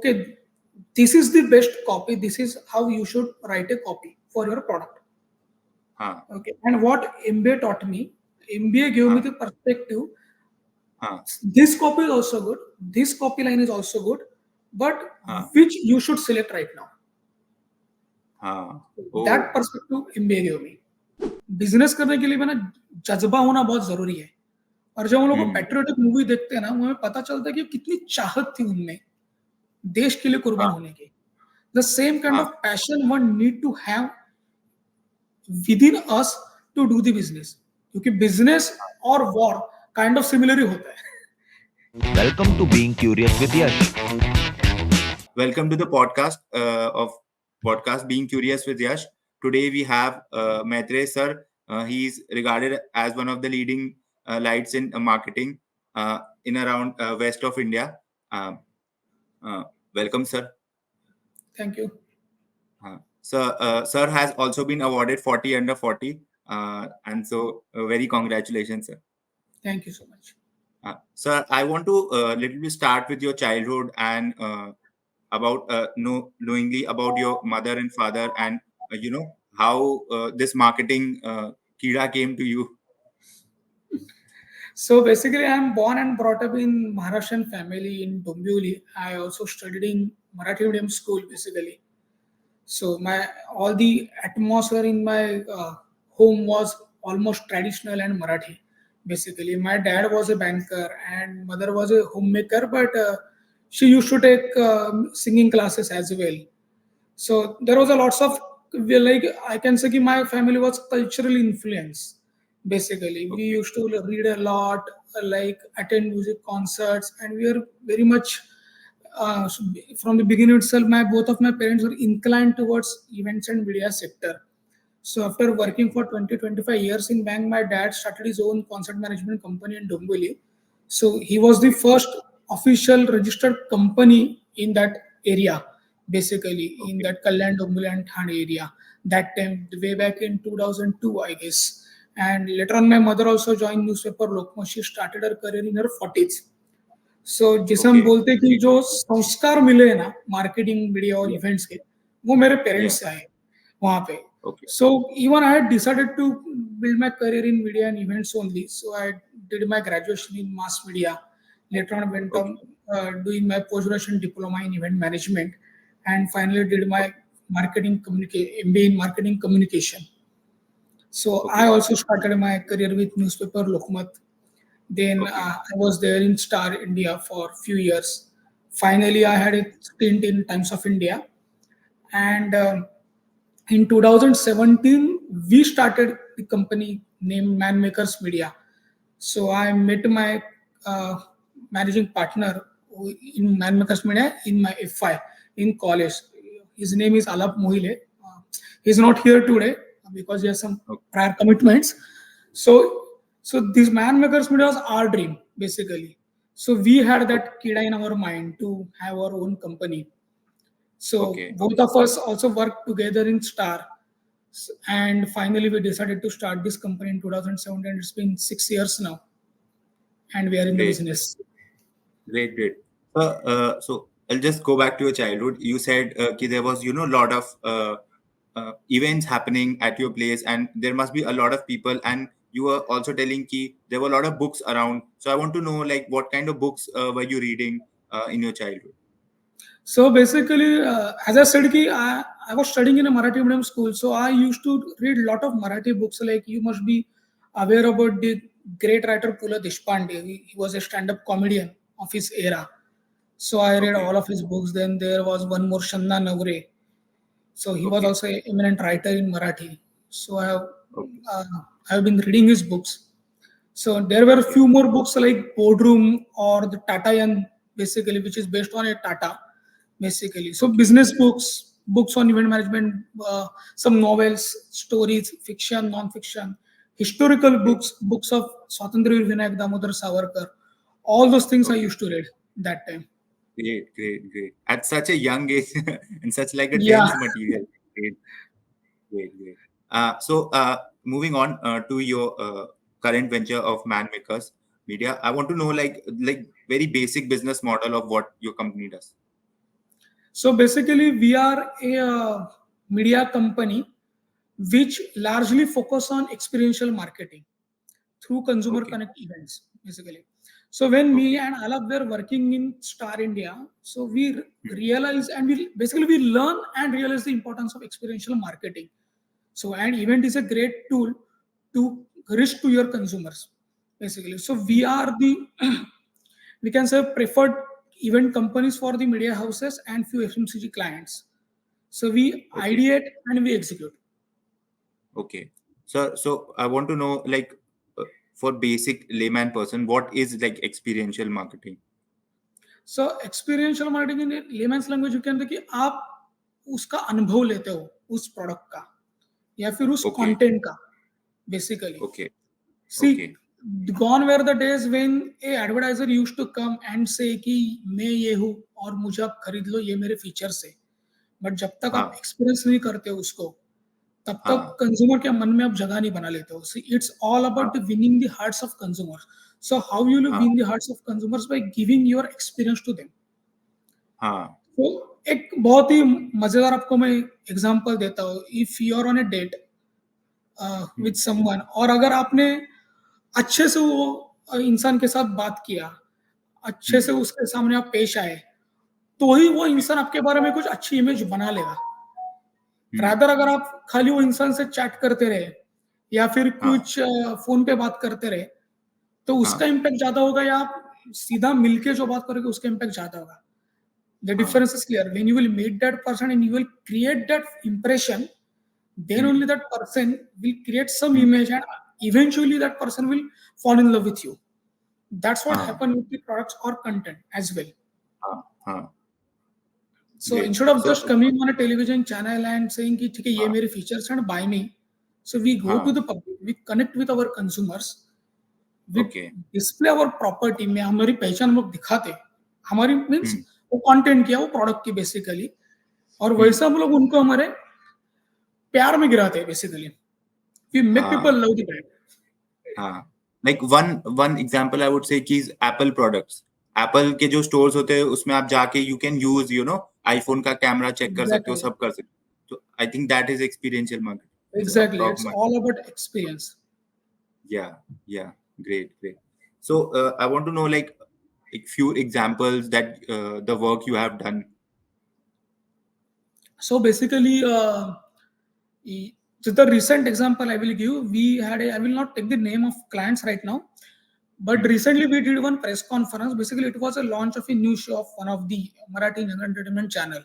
okay, this is the best copy. This is how you should write a copy for your product. हाँ Okay. And what MBA taught me, MBA gave me हाँ the perspective. हाँ This copy is also good. This copy line is also good, but हाँ which you should select right now. हाँ That ओ perspective MBA gave me. Business करने के लिए भी ना जज्बा होना बहुत जरूरी है. और जब हम लोग पैट्रियोटिक मूवी देखते हैं ना, हमें पता चलता है कि कितनी चाहत थी उनमें देश के लिए कुर्बान हाँ होने की. द सेम काइंड हाँ of passion one need to have within us to do the business, क्योंकि बिजनेस और वॉर काइंड ऑफ सिमिलर ही होता है. Welcome to Being Curious with Yash. Welcome to the podcast Being Curious with Yash. Today we have Maitreya sir. He's regarded as one of the leading lights in marketing in around west of India. Welcome, sir. Thank you. Sir has also been awarded 40 under 40, and so very congratulations, sir. Thank you so much. Sir, I want to little bit start with your childhood and about knowingly about your mother and father, and how this marketing kida came to you. So basically, I'm born and brought up in Maharashtrian family in Dombivli. I also studied in Marathi medium school basically. So all the atmosphere in my home was almost traditional and Marathi. Basically, my dad was a banker and mother was a homemaker, but she used to take singing classes as well. So there was a lots of, like I can say, my family was culturally influenced. Basically, we used to read a lot, like attend music concerts, and we are very much from the beginning itself. Both of my parents were inclined towards events and media sector. So after working for 20-25 years in bank, my dad started his own concert management company in Dombivli. So he was the first official registered company in that area, basically in that Kalyan, Dombivli and Thane area. That time, way back in 2002, I guess. And later on, my mother also joined newspaper Lokmat. She started her career in her 40s. सो जिसे हम बोलते हैं कि जो संस्कार मिले हैं ना मार्केटिंग मीडिया और इवेंट्स के, वो मेरे पेरेंट्स से आए वहां पे. So even I had decided to build my career in media and events only. So I did my graduation in mass media. Later on went on doing my post graduation diploma in event management, and finally did my MBA in marketing communication. So I also started my career with newspaper Lokmat. Then I was there in Star India for a few years. Finally, I had a stint in Times of India. And in 2017, we started the company named Manmakers Media. So I met my managing partner in Manmakers Media in my F5 in college. His name is Alap Mohile. He's not here today because he has some prior commitments. So this Manmakers Media was our dream, basically. So we had that kida in our mind to have our own company. So both of us also worked together in Star. And finally, we decided to start this company in 2017. It's been 6 years now. And we are in the business. Great. So I'll just go back to your childhood. You said there was, lot of events happening at your place, and there must be a lot of people, and you were also telling ki there were a lot of books around. So I want to know, like, what kind of books were you reading in your childhood? So basically, as I said, I was studying in a Marathi medium school. So I used to read a lot of Marathi books. Like you must be aware about the great writer Pula Deshpande. He was a stand-up comedian of his era. So I read all of his books. Then there was one more, Shanna Navre. So he was also an eminent writer in Marathi. So I have been reading his books. So there were a few more books like Boardroom or the Tatayan, basically, which is based on a Tata, basically. So business books, books on event management, some novels, stories, fiction, non-fiction, historical books, books of Swatantraveer Vinayak Damodar Savarkar. All those things I used to read that time. Great. At such a young age and such like a dense material. Great. So moving on to your current venture of Manmakers Media, I want to know like very basic business model of what your company does. So basically, we are a media company which largely focus on experiential marketing through consumer Okay. connect events, basically. So when me Okay. and Alap were working in Star India, so we Hmm. realize and we learn and realize the importance of experiential marketing. So an event is a great tool to reach to your consumers, basically. So we Hmm. are the we can say preferred event companies for the media houses and few FMCG clients. So we Okay. ideate and we execute. Okay. So I want to know, like, uh, for basic layman person, what is like experiential marketing? So experiential marketing in lemons language you can कि आप उसका अनुभव लेते हो उस product का या फिर उस Okay. कंटेंट का basically Okay. See Okay. Gone where the days when a advertiser used to come and say कि मैं ये हूँ और मुझे आप खरीद लो ये मेरे फीचर्स है बट जब तक आप हाँ. एक्सपीरियंस नहीं करते हो उसको तब तक हाँ. कंज्यूमर के मन में आप जगह नहीं बना लेते हो सी इट्स ऑल हाँ. About winning the hearts of consumer so how you हाँ. Win the hearts of consumers by giving your experience to them हाँ. तो एक बहुत ही मजेदार आपको मैं एग्जांपल देता हूँ if you are on a date with Hmm. Someone और अगर आपने अच्छे से वो इंसान के साथ बात किया अच्छे Hmm. से उसके सामने आप पेश आए तो ही वो इंसान आपके बारे में कुछ अच्छी इमेज बना लेगा Hmm. रादर अगर आप खाली वो इंसान से चैट करते रहे या फिर हाँ. कुछ फोन पे बात करते रहे तो उसका हाँ. इम्पैक्ट ज्यादा होगा या आप सीधा मिलके जो बात करोगे उसका इम्पैक्ट ज्यादा होगा the हाँ. difference is clear when you will meet that person and you will create that impression then Hmm. only that person will create some Hmm. image and eventually that person will fall in love with you that's what हाँ. happen with the products or content as well हाँ. हाँ. so Great. instead of just So, coming on a television channel and saying कि ठीक है ये हाँ. मेरे features and buy me so we go to हाँ. the public we connect with our consumers we Okay. display our property में हमारी पहचान हम लोग दिखाते हमारी मीन्स Hmm. वो कंटेंट किया वो प्रोडक्ट की बेसिकली और Hmm. वैसा हम लोग उनको हमारे प्यार में गिराते हैं बेसिकली वी मेक हाँ. पीपल लव द ब्रांड हाँ. Like one example I would say कि is Apple products. Apple के जो stores होते हैं उसमें आप जाके you can use iPhone का कैमरा चेक कर सकते हो एग्जैक्टली सब कर सकते हो तो I think that is experiential marketing. So exactly it's much. All about experience Yeah. Yeah. Great. Great. So I want to know like few examples that the work you have done. So basically just the recent example I will give we had a I will not take the name of clients right now but Hmm. recently we did one press conference basically it was a launch of a new show of one of the Marathi entertainment channel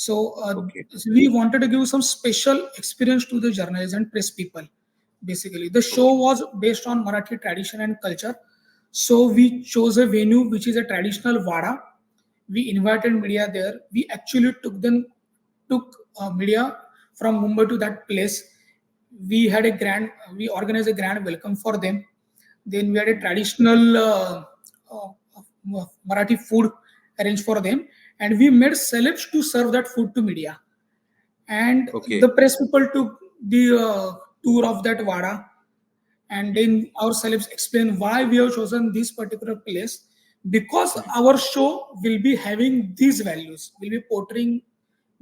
so Okay. we wanted to give some special experience to the journalists and press people basically the show Okay. was based on Marathi tradition and culture so we chose a venue which is a traditional vada we invited media there we actually took media from Mumbai to that place we organized a grand welcome for them then we had a Hmm. traditional uh, Marathi food arranged for them and we made celebs to serve that food to media and Okay. the press people took the tour of that vada and Hmm. then our celebs explain why we have chosen this particular place because Hmm. our show will be having these values will be portraying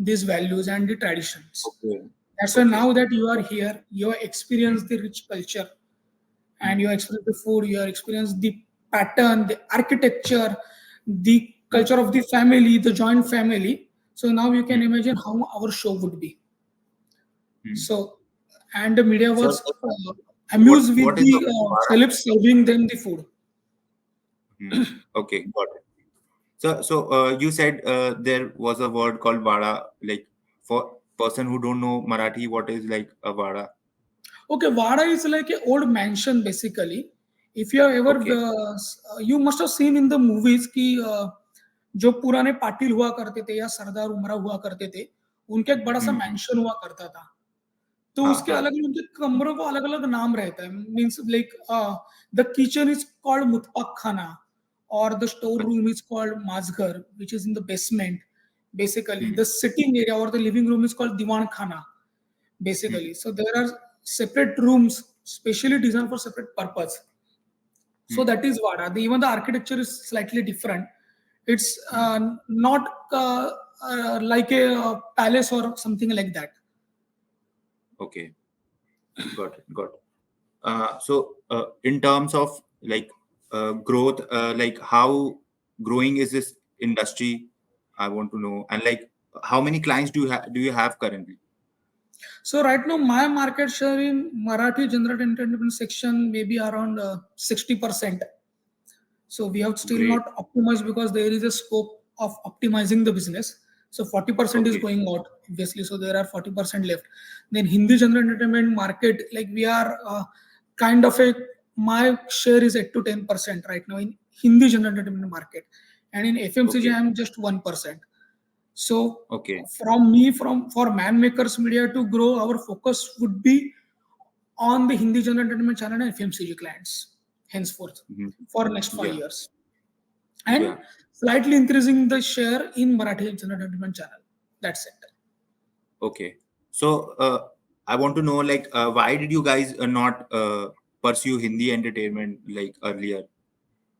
these values and the traditions Okay. that's why Okay. now that you are here you have Hmm. experienced the rich culture and Hmm. you have experienced the food you have experienced the pattern the architecture the Hmm. culture of the family the joint family so now you can Hmm. imagine how our show would be Hmm. so and the media So was what amused with what is the the vada? celebs serving them the food. Hmm. Okay, got it. So you said there was a word called vada. Like for person who don't know Marathi, what is like a vada? Okay, Vada is like a old mansion basically. If you have ever, Okay. you must have seen in the movies कि जो पुराने पाटिल हुआ करते थे या सरदार उमरा हुआ करते थे, उनका एक बड़ा सा Hmm. मैंशन हुआ करता था. तो हाँ उसके हाँ. अलग उनके कमरों को अलग अलग नाम रहता है means like the kitchen is called मुतपक खाना और द स्टोर अच्छा. रूम इज कॉल्ड माझघर which is in the basement basically Hmm. the sitting area or the living room is called diwan khana Hmm. basically so there are separate rooms specially designed for separate purpose so Hmm. that is vada even the architecture is slightly different It's not like a palace or something like that. Okay, got it, got it. So in terms of like growth, like how growing is this industry? I want to know, and like how many clients do you have currently? So right now, my market share in Marathi general entertainment section maybe around 60%. So we have still Great. not optimized because there is a scope of optimizing the business. So 40% is Okay. going out obviously. So there are 40% left. Then Hindi general entertainment market, like we are kind of a my share is 8 to 10% right now in Hindi general entertainment market, and in FMCG Okay. I am just 1%. So Okay. from me, from for Manmakers Media to grow, our focus would be on the Hindi general entertainment channel and FMCG clients henceforth Mhm. for next five Yeah. years, and Yeah. slightly increasing the share in Marathi general entertainment channel. That's it. Okay. So I want to know like why did you guys not pursue Hindi entertainment like earlier?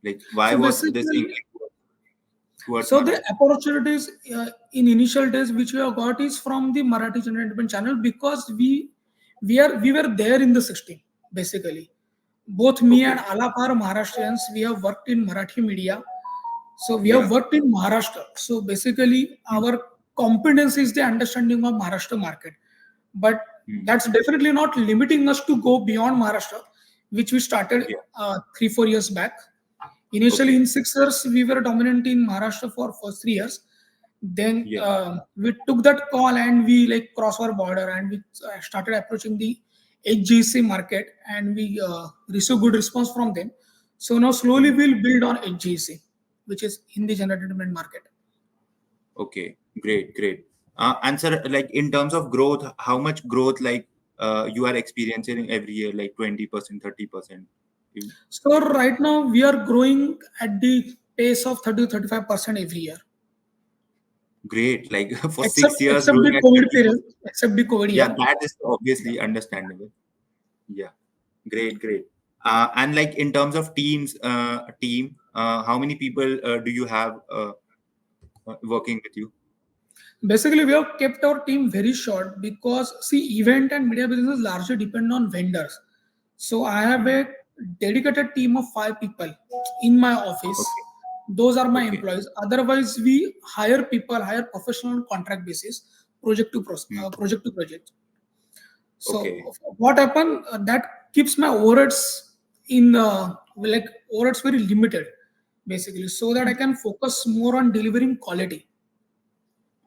Like why So was this basically, inclined towards so the Marathi? opportunities in initial days which we have got is from the Marathi general entertainment channel because we were there in the system basically. Both me and Okay. Alapar Maharashtrians, we have worked in Marathi media. So we have Yeah. worked in Maharashtra. So basically, Mm. our competence is the understanding of Maharashtra market. But Mm. that's definitely not limiting us to go beyond Maharashtra, which we started Yeah. 3 4 years back. Initially, Okay. in 6 years, we were dominant in Maharashtra for first 3 years. Then Yeah. we took that call and we like cross our border and we started approaching the HGC market and we received good response from them. So now slowly Mm. we'll build on HGC, which is Hindi general entertainment market. Okay. Great. Great. And sir, like in terms of growth, how much growth like you are experiencing every year, like 20%, 30%? So right now we are growing at the pace of 30 to 35% every year, Great. Like for except 6 years except the growing at COVID 30%. period, except the COVID Yeah, year. that is obviously understandable. Yeah. Great, great. And like in terms of team, how many people do you have working with you? Basically, we have kept our team very short because see, event and media businesses largely depend on vendors. So I have Hmm. a dedicated team of 5 people in my office. Okay, Those are my okay. employees. Otherwise, we hire people, hire professional on contract basis, Hmm. project to project. Okay. So what happened? That keeps my overheads in like overheads very limited, basically, so that Hmm. I can focus more on delivering quality.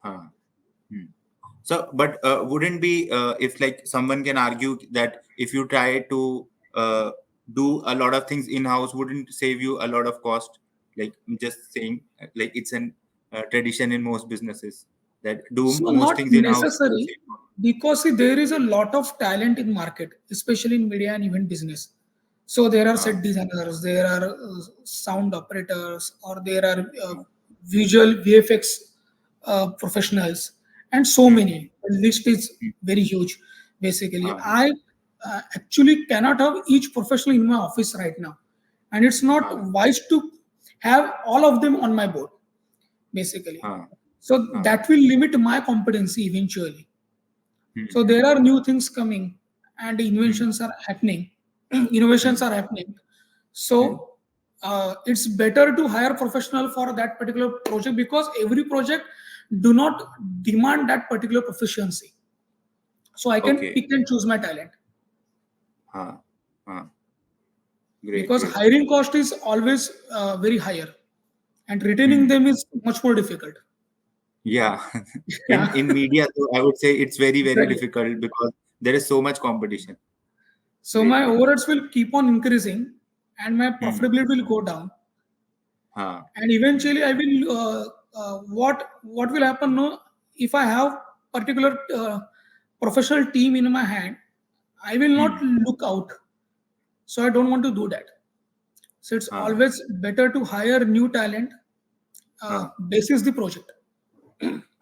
Huh. Hmm. So, but wouldn't be if like someone can argue that if you try to do a lot of things in house, wouldn't save you a lot of cost? Like I'm just saying, like it's an tradition in most businesses that do So most not things in house to necessary save cost. because see, there is a lot of talent in market, especially in media and event business. So there are Huh. set designers, there are sound operators, or there are Huh. visual VFX professionals, and so Hmm. many. The list is Hmm. very huge. Basically, Huh. I actually cannot have each professional in my office right now, and it's not Huh. wise to have all of them on my board. Basically, Huh. so Huh. that will limit my competency eventually. Hmm. So Hmm. there are new things coming and Hmm. inventions are happening, innovations Hmm. are happening. Hmm. So it's better to hire professional for that particular project because every project do not demand that particular proficiency. So I can Okay. pick and choose my talent Huh. Huh. Great. because Great. hiring cost is always very higher and retaining Hmm. them is much more difficult. Yeah. Yeah, In media, so I would say it's very very exactly. difficult because there is so much competition. So Great. my Great. overheads will keep on increasing and my Hmm. profitability will go down. Huh. And Hmm. eventually I will what will happen no, if I have particular professional team in my hand, I will not Hmm. look out, so I don't want to do that. So it's Huh. always better to hire new talent Huh. basis the project.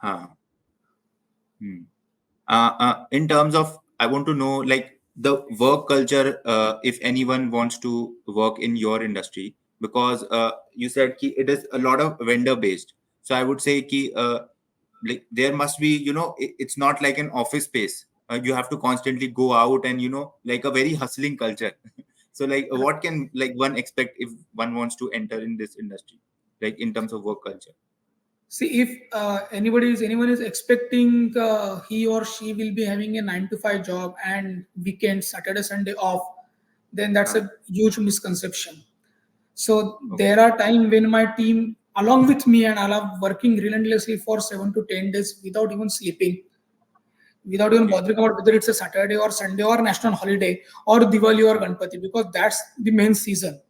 Huh. Hmm. In terms of, I want to know like the work culture. If anyone wants to work in your industry, because you said ki it is a lot of vendor based. So I would say ki like there must be, it's not like an office space. You have to constantly go out and, like a very hustling culture. So like what can like one expect if one wants to enter in this industry, like in terms of work culture? See, if anyone is expecting he or she will be having a 9 to 5 job and weekend, Saturday, Sunday off, then that's uh, a huge misconception. So okay. there are times when my team, along with me, and I love working relentlessly for 7 to 10 days without even sleeping, without even Okay. bothering about whether it's a Saturday or Sunday or national holiday or Diwali or uh, Ganpati, because that's the main season. uh,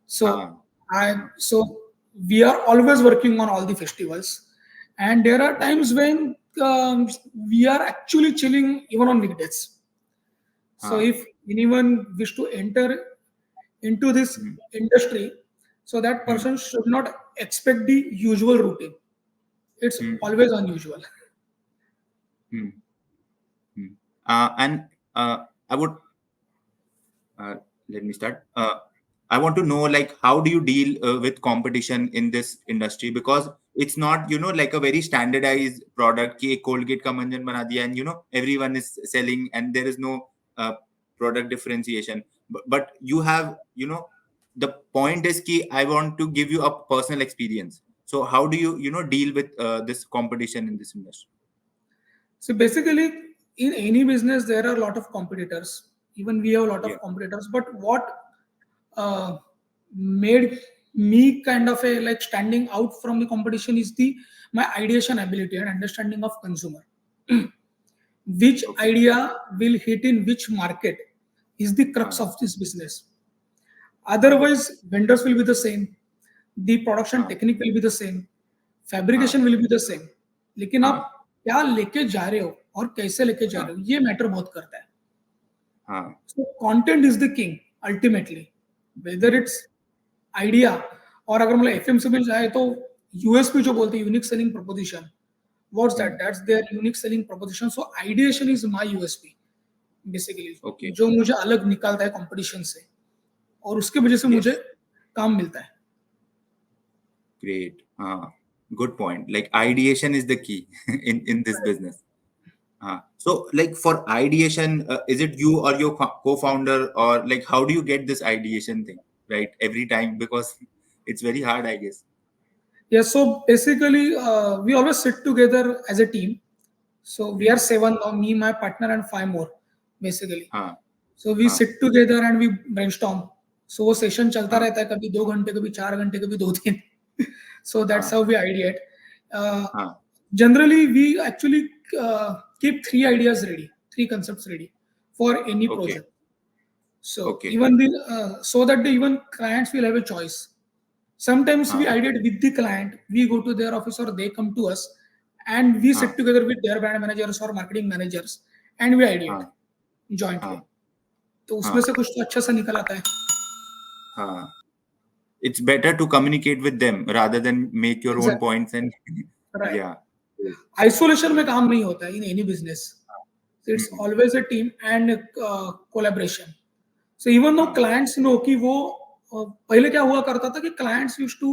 So so we are always working on all the festivals, and there are okay. times when we are actually chilling even on weekdays. So uh, if anyone wish to enter into this hmm, industry, so that hmm, person should not expect the usual routine. It's hmm, always unusual. hmm, hmm. And I would uh, let me start. I want to know, like, how do you deal with competition in this industry? Because it's not, like a very standardized product. कि एक Colgate का मंजन बना दिया, and everyone is selling, and there is no uh, product differentiation. But you have, the point is कि I want to give you a personal experience. So how do you, deal with this competition in this industry? So basically, in any business, there are a lot of competitors. Even we have a lot Yeah. of competitors. But what uh, made me kind of a like standing out from the competition is the my ideation ability and understanding of consumer. Which Okay. idea will hit in which market is the crux Uh, of this business. uh, Otherwise, vendors will be the same, the production uh, technique will be the same, uh, fabrication will be the same, लेकिन uh, आप क्या लेके जा रहे हो और कैसे लेके जा uh, रहे हो ये मैटर बहुत करता है. uh, So content is the king ultimately, whether hmm, it's idea और अगर मतलब एफएमसी में जाए तो यूएसपी जो बोलते हैं unique selling proposition, what's that, hmm. That's there unique selling proposition. So ideation is my USP basically, Okay. जो मुझे अलग निकालता है कंपटीशन से और उसकी वजह से मुझे Yes. काम मिलता है. Great. Good point. Like ideation is the key in this business. So like for ideation, is it you or your co-founder, or like how do you get this ideation thing right every time? Because it's very hard, I guess. Yeah, so basically, we always sit together as a team. So we are Hmm. seven now, me, my partner, and five more, basically. हाँ, So we हाँ, sit together and we brainstorm. So वो session चलता हाँ, रहता है, कभी 2 घंटे, कभी 4 घंटे, कभी 2 दिन. So that's हाँ, how we ideate. Uh, हाँ. Generally, we actually keep 3 ideas ready, 3 concepts ready for any Okay. project. So Okay. even the so that the even clients will have a choice. Sometimes we हाँ, ideate with the client, we go to their office or they come to us, and we sit हाँ, together with their brand managers or marketing managers and we ideate हाँ, jointly. हाँ, तो उसमें हाँ, से कुछ तो अच्छा सा निकल आता है. हाँ. It's better to communicate with them rather than make your own Exactly. points and Right. yeah. Great. Isolation में Great. काम नहीं होता है in any business. It's Hmm. always a team and collaboration. So even though हाँ, clients know कि वो पहले क्या हुआ करता था कि clients used to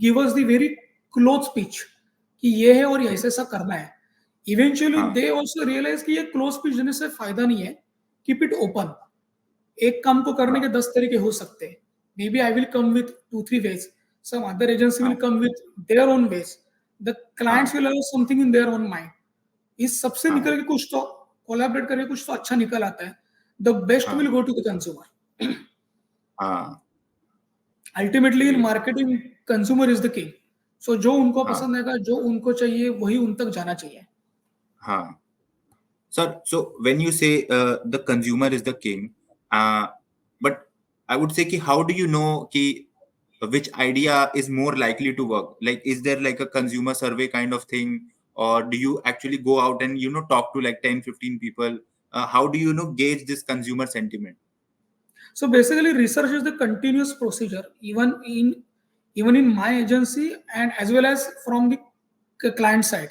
give us the very close speech कि ये है और ये ऐसा ऐसा करना है. Eventually हाँ, they also realize कि ये close speech देने से फायदा नहीं है. Keep it open. एक काम को करने हाँ, के 10 तरीके हो सकते हैं. Maybe I will come with 2 3 ways, some other agency will हाँ, come with their own ways, the clients हाँ, will have something in their own mind. इस सबसे हाँ, निकल के कुछ तो कोलैबोरेट करके कुछ तो अच्छा निकल आता है. द बेस्ट विल हाँ, गो टू द कंज्यूमर. हाँ. Ultimately in Great. Marketing consumer is the king. So जो उनको हाँ, पसंद आएगा, जो उनको चाहिए वही उन तक जाना चाहिए. हाँ. Sir, so when you say the consumer is the king, but I would say ki how do you know ki which idea is more likely to work? Like, is there like a consumer survey kind of thing, or do you actually go out and talk to like 10, 15 people? How do you gauge this consumer sentiment? So basically, research is the continuous procedure, even in my agency and as well as from the client side.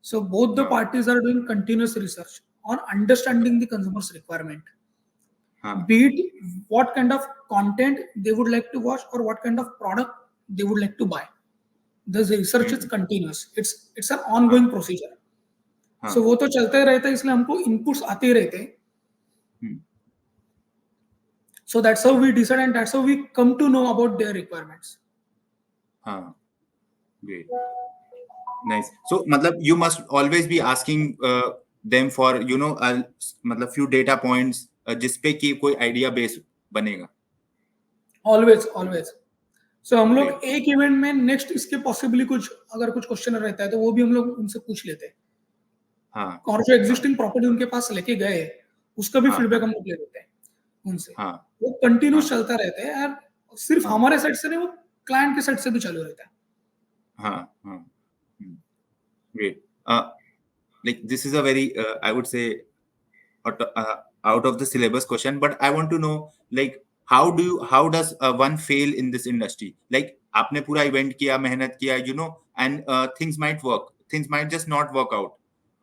So both the Uh, parties are doing continuous research on understanding the consumer's requirement. हाँ. be it what kind of content they would like to watch or what kind of product they would like to buy. The research is continuous. It's an ongoing procedure. हाँ. So वो तो चलता ही रहता है, इसलिए हमको inputs आते ही रहते हैं. So that's how we decide and that's how we come to know about their requirements. हाँ. Great. Nice. So मतलब you must always be asking them for मतलब few data points जिसपे कि कोई idea base बनेगा. Always. So हम लोग Great. एक इवेंट में नेक्स्ट इसके पॉसिबली कुछ अगर कुछ क्वेश्चन रहता है तो वो भी हम लोग उनसे पूछ लेते हैं. हाँ. और जो एग्जिस्टिंग प्रॉपर्टी उनके पास लेके गए उसका भी फीडबैक हम लोग ले लेते हैं उनसे. हाँ. वो कंटिन्यूस चलता रहता है यार, सिर्फ हाँ. हमारे साइड से नहीं, वो क्लाइंट के साइड से भी चालू रहता है. हाँ. हाँ. Great. Like this is a very I would say out of the syllabus question, but I want to know like how does one fail in this industry? Like आपने पूरा इवेंट किया, मेहनत किया, and things might work, things might just not work out.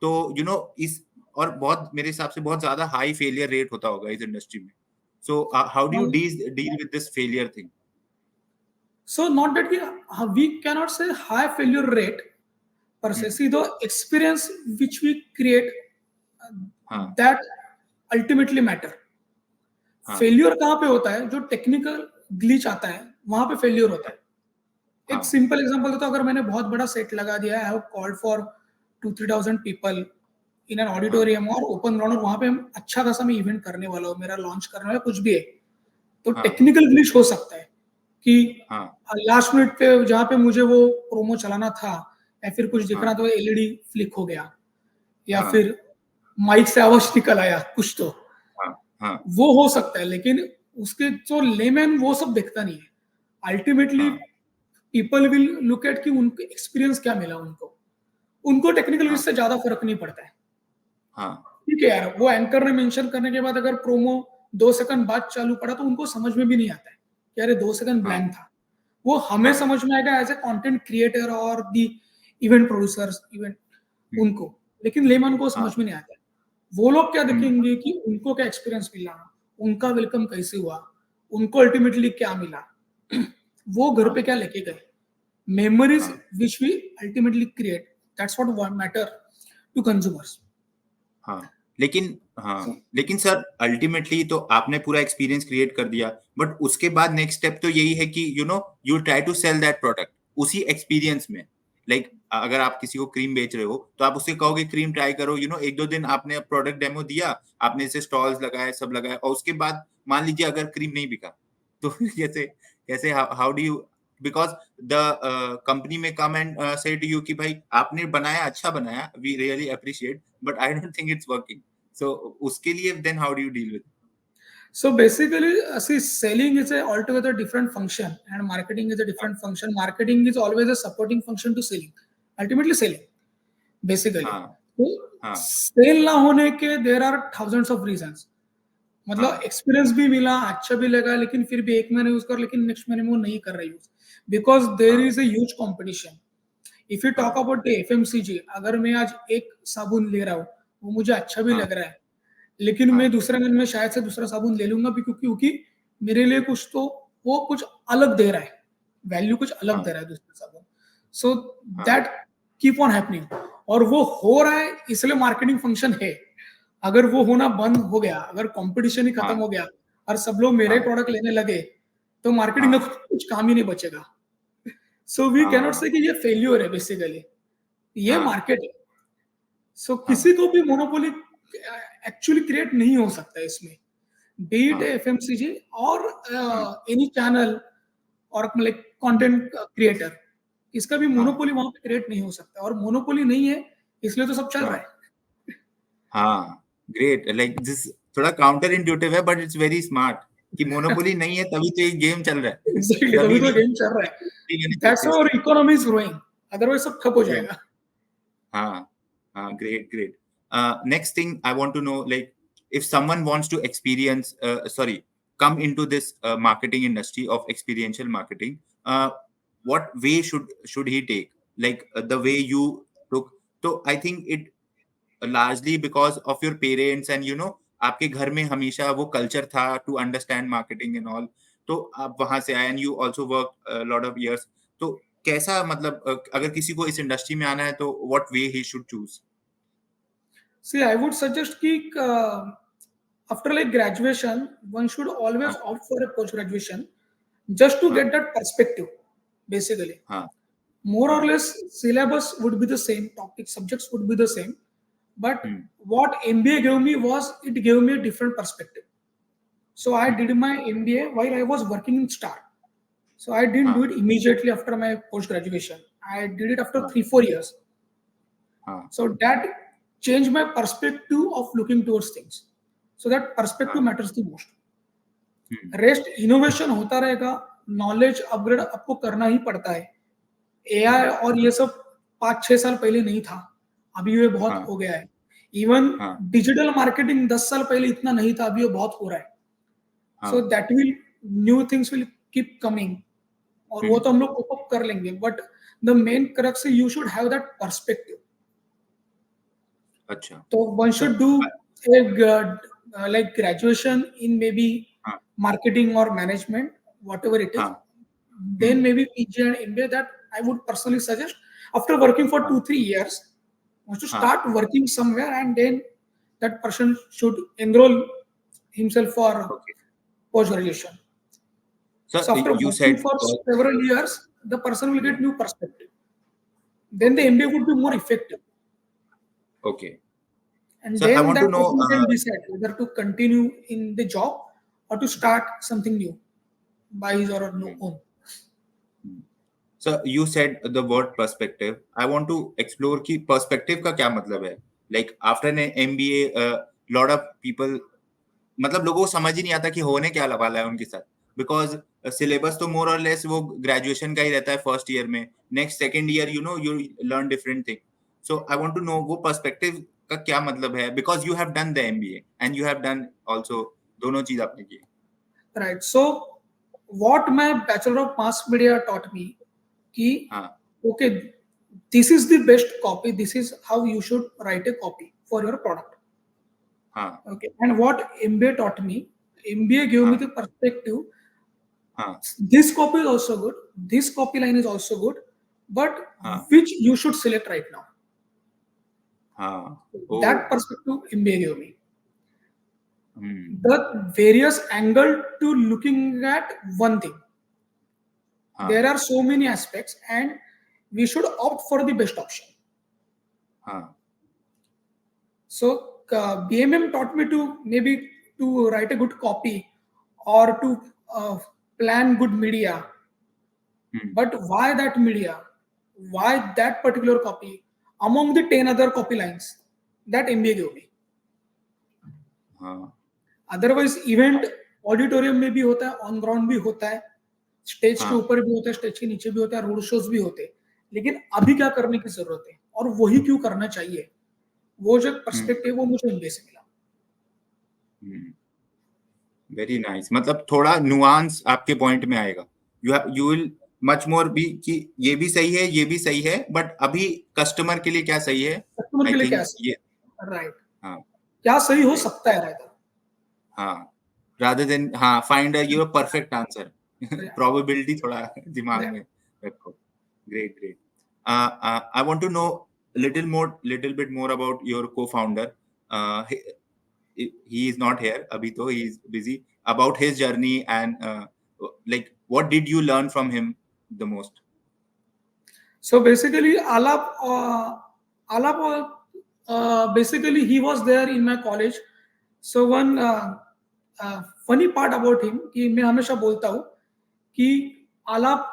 तो इस और बहुत मेरे हिसाब से बहुत ज्यादा हाई फेलियर रेट होता होगा इस इंडस्ट्री में. So how do you deal with this failure thing? So not that we cannot say high failure rate per se. See, the experience which we create that ultimately matter. Failure कहाँ पे होता है? जो technical glitch आता है वहां पे failure होता है. एक सिंपल एग्जांपल देता हूं. अगर मैंने बहुत बड़ा सेट लगा दिया है, I have called for 2-3,000 people in an auditorium और ओपन ग्राउंड, और वहां पे हम अच्छा खासा मैं इवेंट करने वाला हूँ, मेरा लॉन्च करने वाला कुछ भी है, तो टेक्निकल ग्लिच हो सकता है कि लास्ट मिनट पे जहाँ पे मुझे वो प्रोमो चलाना था या फिर कुछ दिख रहा तो एलईडी फ्लिक हो गया या फिर माइक से आवाज निकल आया, कुछ तो वो हो सकता है. लेकिन उसके जो लेमैन वो सब देखता नहीं है. Ultimately people will look at कि उनको एक्सपीरियंस क्या मिला, उनको टेक्निकल ग्लिच से ज्यादा फर्क नहीं पड़ता है. ठीक है यार, वो एंकर ने मेंशन करने के बाद अगर प्रोमो 2 सेकंड बाद चालू पड़ा तो उनको समझ में भी नहीं आता है कि अरे 2 सेकंड ब्लैंक था. वो हमें समझ में आएगा एज ए कंटेंट क्रिएटर और दी इवेंट प्रोड्यूसर्स इवेंट उनको, लेकिन लेमैन को समझ में नहीं आता है. वो लोग क्या देखेंगे कि उनको क्या एक्सपीरियंस मिला, उनका वेलकम कैसे हुआ, उनको अल्टीमेटली क्या मिला, वो घर पे क्या लेके गए, memories which we ultimately create. That's what matter to consumers. लेकिन सर अल्टीमेटली तो आपने पूरा एक्सपीरियंस क्रिएट कर दिया, बट उसके बाद नेक्स्ट स्टेप तो यही है कि you try to sell that product उसी एक्सपीरियंस में. लाइक अगर आप किसी को क्रीम बेच रहे हो तो आप उससे कहोगे क्रीम ट्राई करो, 1-2 दिन आपने प्रोडक्ट डेमो दिया, आपने इसे स्टॉल्स लगाए, सब लगाए, और उसके बाद मान लीजिए अगर क्रीम नहीं बिका तो कैसे how do you, because the company में come and say to you कि भाई आपने बनाया, अच्छा बनाया, we really appreciate, but I don't think it's working. So उसके लिए then how do you deal with it? So basically, see, selling is a altogether different function and marketing is a different function. Marketing is always a supporting function to selling. Ultimately selling, basically. तो cell ना होने के there are thousands of reasons. मतलब experience भी मिला, अच्छा भी लगा, लेकिन फिर भी एक महीने यूज कर, लेकिन नेक्स्ट महीने में वो नहीं कर रहा use, because there is a huge competition. If you talk about the FMCG, अगर मैं आज एक साबुन ले रहा हूँ, वो मुझे अच्छा भी लग रहा है, लेकिन मैं दूसरे दिन में शायद से दूसरा साबुन ले लूंगा भी, क्योंकि मेरे लिए कुछ तो वो कुछ अलग दे रहा है, वैल्यू कुछ अलग दे रहा है दूसरा साबुन. So that keep on happening, और वो हो रहा है, इसलिए मार्केटिंग फंक्शन है. अगर वो होना बंद हो गया, अगर कंपटीशन ही खत्म हो गया और सब लोग मेरे प्रोडक्ट लेने लगे, तो मार्केटिंग का कुछ काम ही नहीं बचेगा. सो वी कैनॉट से कि ये फेल्यूर है, बेसिकली ये मार्केट है. सो किसी को भी मोनोपोली एक्चुअली क्रिएट नहीं हो सकता है इसमें, बी इट एफएमसीजी और एनी चैनल और लाइक कंटेंट क्रिएटर, इसका भी मोनोपोली वहां पे क्रिएट नहीं हो सकता, और मोनोपोली नहीं है इसलिए तो सब चल रहा है. ग्रेट. लाइक दिस थोड़ा काउंटर इंट्यूटिव है, बट इट्स वेरी स्मार्ट कि मोनोपोली नहीं है तभी तो ये गेम चल रहा है. एग्जैक्टली, तभी तो गेम चल रहा है. That's how our economy is growing, otherwise सब ठप हो जाएगा. Great. Next thing I want to know, like if someone wants to come into this marketing industry of experiential marketing, what way should he take? Like the way you took. So I think it largely because of your parents and आपके घर में हमेशा वो culture था to understand marketing and all, तो आप वहां से आए and you also work lot of years, तो कैसा मतलब अगर किसी को इस इंडस्ट्री में आना है तो what way he should choose? See, I would suggest कि after like graduation, one should always हाँ opt for a post graduation just to हाँ get that perspective. Basically, हाँ more or हाँ less syllabus would be the same, topic subjects would be the same, but hmm what MBA gave me was it gave me a different perspective. So I hmm did my MBA while I was working in Star. So I didn't do हाँ it immediately after my post graduation. I did it after हाँ 3 4 years. हाँ So that changed my perspective of looking towards things. So that perspective हाँ matters the most. Hmm rest innovation होता रहेगा, knowledge upgrade आपको करना ही पड़ता है. AI हम्म और ये सब 5 6 साल पहले नहीं था, अभी ये बहुत हाँ हो गया है. इवन हाँ डिजिटल मार्केटिंग 10 साल पहले इतना नहीं था, अभी ये बहुत हो रहा है. सो हाँ that will new things will keep coming, और वो हम्म तो हम लोग कोप अप कर लेंगे, but the main crux you should have that perspective. अच्छा तो one sir should do like graduation in maybe हाँ marketing or management, whatever it is. हाँ Then hmm maybe PG and MBA, that I would personally suggest. After working for हाँ 2 3 years, once to हाँ start working somewhere, and then that person should enroll himself for okay post graduation. Sir So after you working said for several years, the person will get या new perspective. Then the okay MBA would be more effective, okay and sir I then want that to know person can decide whether to continue in the job or to start something new by his or her own. Sir you said the word perspective, I want to explore कि perspective का क्या मतलब है. Like after an MBA lot of people, मतलब लोगों को समझ ही नहीं आता कि होने क्या वाला है उनके साथ, बिकॉज सिलेबस तो मोर और लेस वो ग्रेजुएशन का ही रहता है फर्स्ट ईयर में. Next second year you know you learn different thing. So I want to know वो पर्सपेक्टिव का क्या मतलब है, because you have done the MBA and you have done also, दोनों चीज आपने की. Right. So, what my Bachelor of Mass Media taught me, कि हाँ okay, this is the best copy. This is how you should write a copy for your product. हाँ Okay. And what MBA taught me, MBA gave me हाँ the perspective. हाँ This copy is also good. This copy line is also good, but हाँ which you should select right now. हाँ ओ That perspective MBA gave me. Hmm The various angle to looking at one thing. हाँ There are so many aspects, and we should opt for the best option. हाँ So BMM taught me to maybe to write a good copy or to plan good media. Hmm But why that media? Why that particular copy among the 10 other copy lines? That MBA gave me. हाँ otherwise event auditorium में भी होता है, on ground भी होता है, stage के हाँ ऊपर भी होता है, स्टेज के नीचे भी होता है, रोड शोज भी होते हैं. लेकिन अभी क्या करने की जरूरत है और वही क्यों करना चाहिए, वो जो पर्सपेक्टिव वो मुझे एमबीए से मिला. Very nice. मतलब थोड़ा नुआंस आपके पॉइंट में आएगा. You will much more be कि ये भी सही है, ये भी सही है, बट अभी कस्टमर के लिए क्या सही है. कस्टमर आई के लिए क्या थिंक सही ये है, राइट, हाँ क्या सही हो great. सकता है, राइट. हाँ rather than हाँ find your perfect answer. Probability थोड़ा दिमाग में रखो. Great great. I want to know little bit more about your co-founder. He is not here abhi, to he is busy, about his journey and like what did you learn from him the most? So basically, Alap basically he was there in my college. So one funny part about him कि मैं हमेशा बोलता हूँ कि आलाप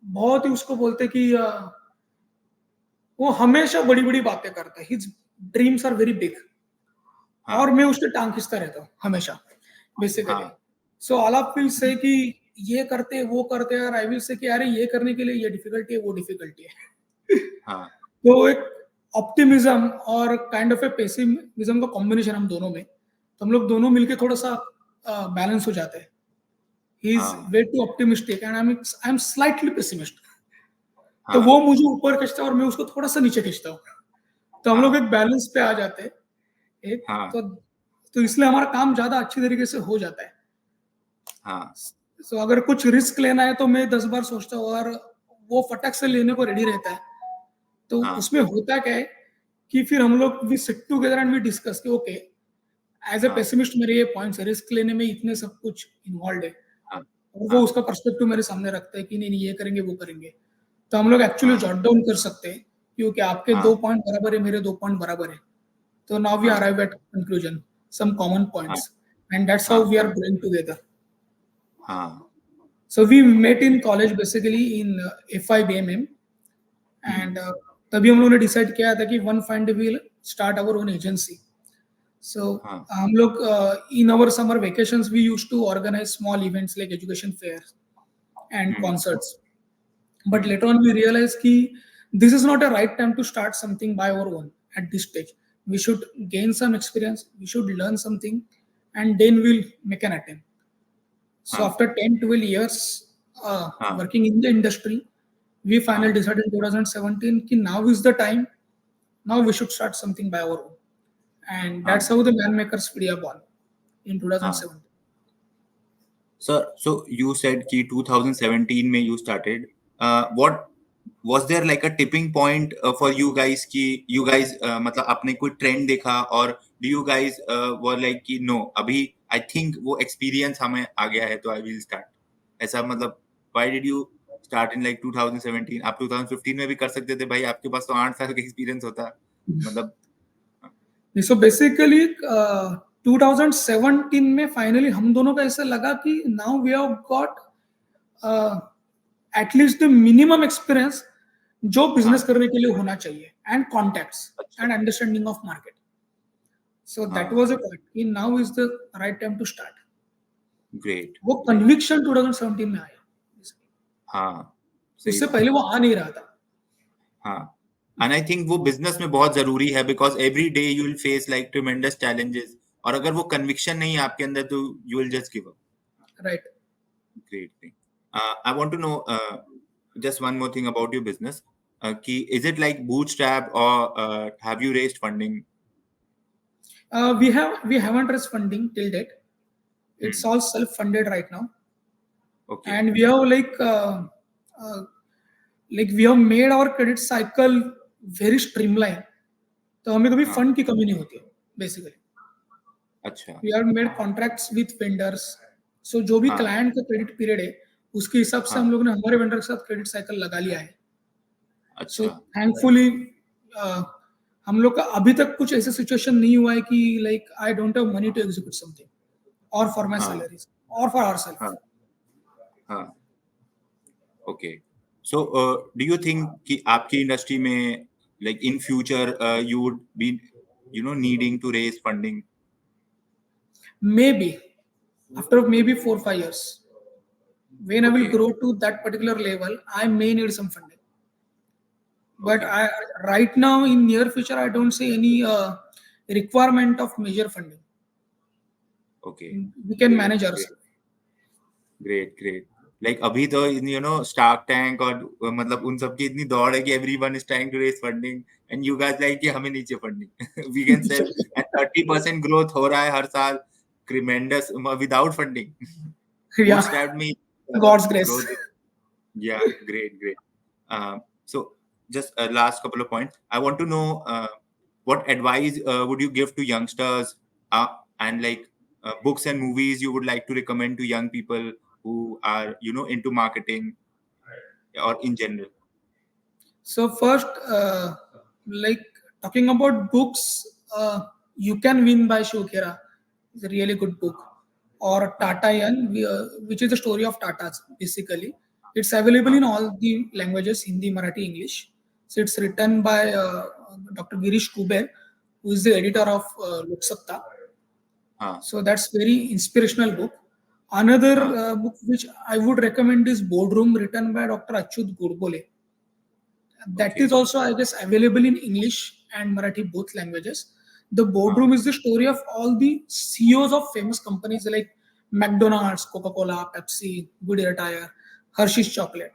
बहुत ही उसको बोलते कि वो हमेशा बड़ी बड़ी बातें करता है. His dreams are very big, हाँ और मैं उसके टांग खींचता रहता हूँ हमेशा बेसिकली. हाँ सो आलाप विल से कि ये करते वो करते, और आई विल से कि अरे ये करने के लिए ये डिफिकल्टी है, वो डिफिकल्टी है. हाँ तो एक ऑप्टिमिज्म और काइंड ऑफ ए पेसिमिज्म का कॉम्बिनेशन हम दोनों में, तो हम लोग दोनों मिलके थोड़ा सा बैलेंस हो जाते हैं. ही इज हाँ way to optimistic and I am slightly pessimist. तो हाँ वो मुझे ऊपर खींचता है और मैं उसको थोड़ा सा नीचे खींचता हूँ, तो हम लोग हाँ एक बैलेंस पे आ जाते हैं. एक हाँ तो तो इसलिए हमारा काम ज़्यादा अच्छी तरीके से हो जाता है। हाँ सो अगर कुछ रिस्क लेना है तो मैं 10 बार सोचता हूँ, और वो फटक से लेने को रेडी रहता है। तो हाँ उसमें होता क्या है कि फिर हम लोग we sit together and we discuss कि ओके, एज ए हाँ पेसिमिस्ट मेरे ये पॉइंट्स है, रिस्क लेने में इतने सब कुछ इन्वॉल्व है, हाँ और वो हाँ उसका पर्सपेक्टिव मेरे सामने रखता है कि नहीं नहीं ये करेंगे वो करेंगे। तो हम लोग एक्चुअली हाँ जॉट डाउन कर सकते हैं, क्योंकि आपके हाँ 2 पॉइंट बराबर है, मेरे 2 पॉइंट बराबर है। So now we हाँ arrive at conclusion, some common हाँ points, and that's how हाँ we are हाँ going together. हाँ So we met in college basically in FIBMM, hmm, and तभी हम लोगों ने डिसाइड किया था कि one find will start our own agency. So हाँ हम लोग in our summer vacations we used to organise small events like education fair and hmm, concerts. But hmm, later on, we realized कि this is not a right time to start something by our own at this stage. We should gain some experience, we should learn something, and then we'll make an attempt. So हाँ after 10, 12 years हाँ working in the industry, we finally हाँ decided in 2017 कि now is the time, now we should start something by our own. And that's हाँ how the Manmakers video born in हाँ 2017. Sir, so you said कि 2017 में you started. What was there like a tipping point for you guys कि you guys मतलब आपने कोई trend देखा और do you guys were like कि no अभी I think वो experience हमें आ गया है तो I will start. ऐसा मतलब why did you start in like 2017? आप 2015 में भी कर सकते थे भाई, आपके पास तो 8 साल का experience होता मतलब सो बेसिकली 2017 में फाइनली हम दोनों का ऐसा लगा कि now we have got at least the minimum experience जो बिजनेस हाँ करने के लिए होना चाहिए, एंड कॉन्टैक्ट्स अच्छा and understanding of market. So that हाँ वाज अ पॉइंट कि now is the right time to start. great वो great कन्विक्शन 2017 में आया, हाँ सही उससे बात पहले वो आ नहीं रहा था। हाँ एंड आई थिंक वो बिजनेस में बहुत जरूरी है because every day you will face like tremendous challenges और अगर वो कन्विक्शन नहीं है आपके अंदर तो you will just give up right. Great thing I want to know just one more thing about your business ki is it like bootstrap or have you raised funding We haven't raised funding till date. It's hmm. all self funded right now, Okay and we have uh, we have made our credit cycle very streamlined, तो हमें कभी हाँ fund की कमी नहीं होती है basically. अच्छा we are made contracts with vendors, so जो भी हाँ क्लाइंट का क्रेडिट पीरियड है उसके हिसाब से हम हाँ लोग ने हमारे वेंडर के साथ क्रेडिट साइकिल लगा लिया है। सो अच्छा थैंकफुली हम लोग का अभी तक कुछ ऐसा सिचुएशन नहीं हुआ है कि like I don't have money to execute something और फॉर माय हाँ सैलरीज और फॉर आवरसेल्फ। हाँ हाँ okay so do you think कि आपकी इंडस्ट्री में like in future you would be needing to raise funding may be after may be 4 5 years when I will okay grow to that particular level, I may need some funding. But okay right now in near future, I don't see any requirement of major funding. okay We can great manage great ourselves. great great like अभी तो Shark Tank और मतलब उन सब की इतनी दौड़ है कि everyone is trying to raise funding and you guys like कि हमें नीचे funding we can sell and 30% growth हो रहा है हर साल tremendous without funding Yeah, bootstrapped में God's grace. growth yeah great so just a last couple of points I want to know what advice would you give to youngsters and like books and movies you would like to recommend to young people who are into marketing or in general So first, like talking about books, You Can Win by Shukera is a really good book. Or हाँ Tata Yan, which is the story of Tatas basically. It's available हाँ in all the languages, Hindi, Marathi, English. So it's written by Dr. Girish Kuber, who is the editor of Loksatta. हाँ So that's very inspirational book. Another हाँ book which I would recommend is Boardroom, written by Dr. Achyut Godbole. That is okay also, I guess, available in English and Marathi, both languages. The हाँ Boardroom is the story of all the CEOs of famous companies like McDonald's, Coca-Cola, Pepsi, Goodyear Tire, Hershey's Chocolate.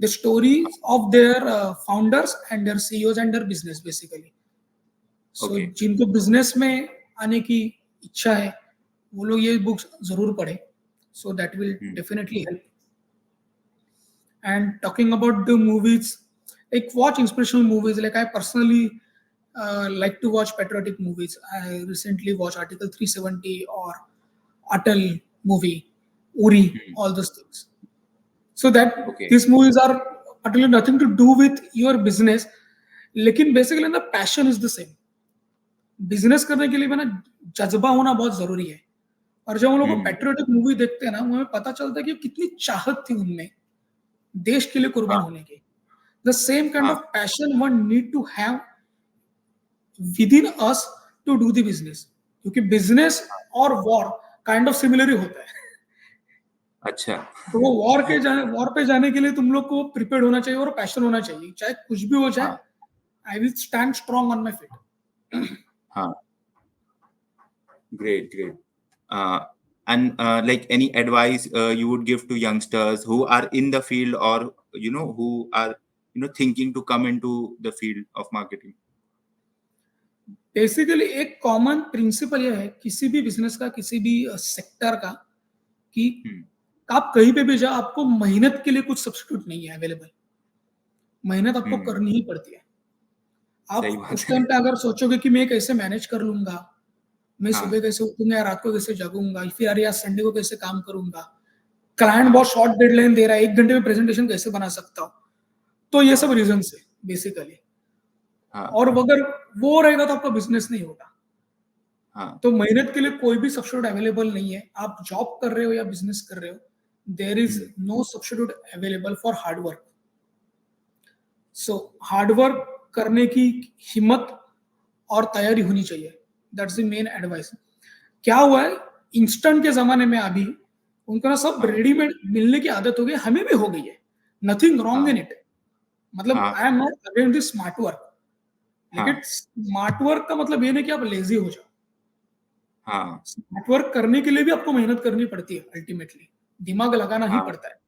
The stories of their founders and their CEOs and their business basically. So okay जिनको business में आने की इच्छा है वो लोग ये books जरूर पढ़े. So that will Hmm. definitely help. And talking about the movies, like watch inspirational movies. Like I personally like to watch patriotic movies. I recently watched Article 370 or Atal movie, Uri, Hmm. all those things. So that Okay. these movies are utterly nothing to do with your business. लेकिन basically ना passion is the same. Business करने के लिए भी ना जज्बा होना बहुत जरूरी है. और जब हम लोग Hmm. पेट्रियोटिक मूवी देखते हैं ना हमें पता चलता है कि कितनी चाहत थी उनमें देश के लिए कुर्बान हाँ, होने की. द सेम काइंड हाँ, of passion one need to have within us to do the business. क्योंकि बिजनेस और वॉर काइंड ऑफ सिमिलर ही होता है. अच्छा. तो वो वॉर पे जाने के लिए तुम लोग को प्रिपेयर्ड होना चाहिए और पैशन होना चाहिए. चाहे कुछ भी हो जाए, हाँ, I will stand strong on my feet. हाँ. Great, great. Uh, and like any advice you would give to youngsters who are in the field, or who are thinking to come into the field of marketing? Basically एक common principal ये है किसी भी business का, किसी भी sector का, कि Hmm. आप कहीं पे भी जाओ आपको मेहनत के लिए कुछ सब्स्टिट्यूट नहीं है अवेलेबल. मेहनत आपको Hmm. करनी ही पड़ती है. सही आप बात उस है. टाइम पे अगर सोचोगे कि मैं कैसे मैनेज कर लूंगा, मैं हाँ, सुबह कैसे उठूंगा, रात को कैसे जगूंगा, फिर अरे यार संडे को कैसे काम करूंगा, क्लाइंट हाँ, बहुत शॉर्ट डेडलाइन दे रहा है, 1 घंटे में प्रेजेंटेशन कैसे बना सकता हूँ, तो ये सब हाँ, रीजन है बेसिकली. हाँ, और अगर वो रहेगा तो आपका बिजनेस नहीं होगा. हाँ. तो मेहनत के लिए कोई भी सब्स्टिट्यूट अवेलेबल नहीं है. आप जॉब कर रहे हो या बिजनेस कर रहे हो, there is Hmm. No substitute available for hard work. So hard work करने की हिम्मत और तैयारी होनी चाहिए. That's the main advice. क्या हुआ है इंस्टेंट के जमाने में अभी उनको ना सब हाँ, रेडीमेड मिलने की आदत हो गई, हमें भी हो गई है. नथिंग रॉन्ग हाँ, इन इट. मतलब हाँ, I am not against this smart work. लेकिन हाँ, स्मार्ट वर्क का मतलब ये नहीं कि आप लेजी हो जाओ. हाँ, स्मार्ट वर्क करने के लिए भी आपको मेहनत करनी पड़ती है. अल्टीमेटली दिमाग लगाना ही हाँ. पड़ता है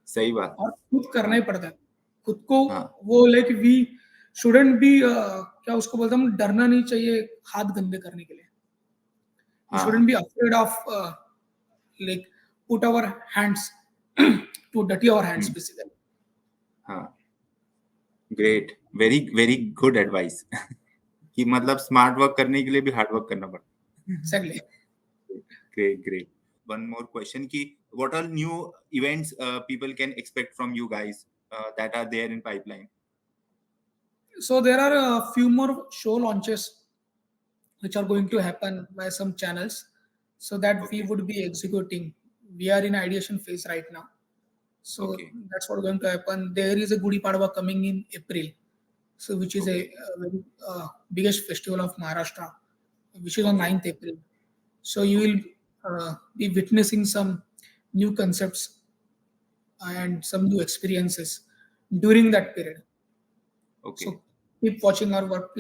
सही बात. और खुद करना हाँ, ही पड़ता है. खुद को हाँ, वो लाइक वी शुडंट बी, क्या उसको बोलते हैं हम, डरना नहीं चाहिए हाथ गंदे करने के लिए. वी शुडंट हाँ, be afraid of like put our hands to डटी आवर हैंड्स Hmm. बेसिकली. हाँ. Great. Very very good advice. कि मतलब स्मार्ट वर्क करने के लिए भी हार्ड वर्क करना पड़ता है. Exactly. Great, great. One more question ki what are new events people can expect from you guys that are there in pipeline? So there are a few more show launches which are going to Okay, happen by some channels, so that we okay, would be executing. We are in ideation phase right now. So okay, that's what going to happen. There is a Gudi Padwa coming in April, so which is okay, a very biggest festival of Maharashtra, which is on okay. 9th April. So you will Okay. be witnessing some new concepts Hmm. and some new experiences during Hmm. that period. Okay. So keep watching our work,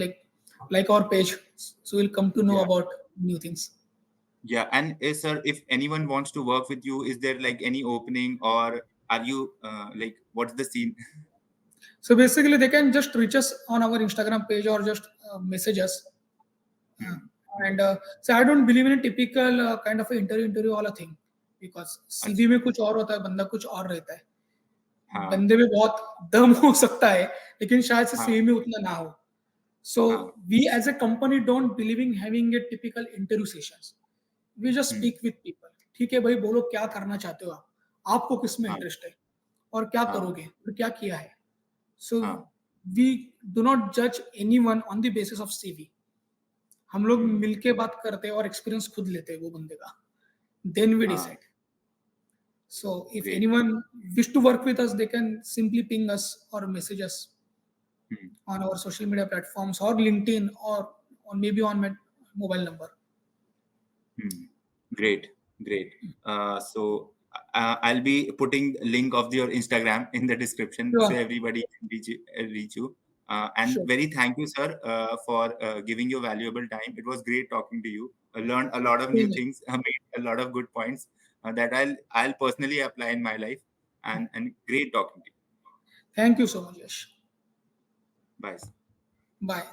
like our page, so you'll come to know Yeah. about new things. Yeah. And sir, if anyone wants to work with you, is there like any opening, or are you like what's the scene? So basically, they can just reach us on our Instagram page or just message us. Uh, Hmm. and so I don't believe in a typical kind of a interview वाला thing, because CV अच्छा. में कुछ और होता है, बंदा कुछ और रहता है. हाँ, बंदे में बहुत दम हो सकता है, लेकिन शायद से हाँ, CV में उतना ना हो. So हाँ. we as a company don't believe in having a typical interview sessions. We just Hmm. speak with people. ठीक है भाई, बोलो क्या करना चाहते हो आप, आपको किस में हाँ, इंटरेस्ट है और क्या हाँ, करोगे और क्या किया है. So हाँ. we do not judge anyone on the basis of CV. हम लोग Hmm. मिलके बात करते हैं और एक्सपीरियंस खुद लेते हैं वो बंदे का. Then we हाँ. decide. So if Great. anyone wish to work with us, they can simply ping us or message us Hmm. on our social media platforms or LinkedIn or maybe on my mobile number. Hmm. Great, great. So I'll be putting link of your Instagram in the description so Sure, everybody can reach you. And sure. very thank you, sir, for giving your valuable time. It was great talking to you. I learned a lot of new Same here. things. I made a lot of good points that I'll personally apply in my life. And great talking to you. Thank you so much, Yash. Bye. Bye.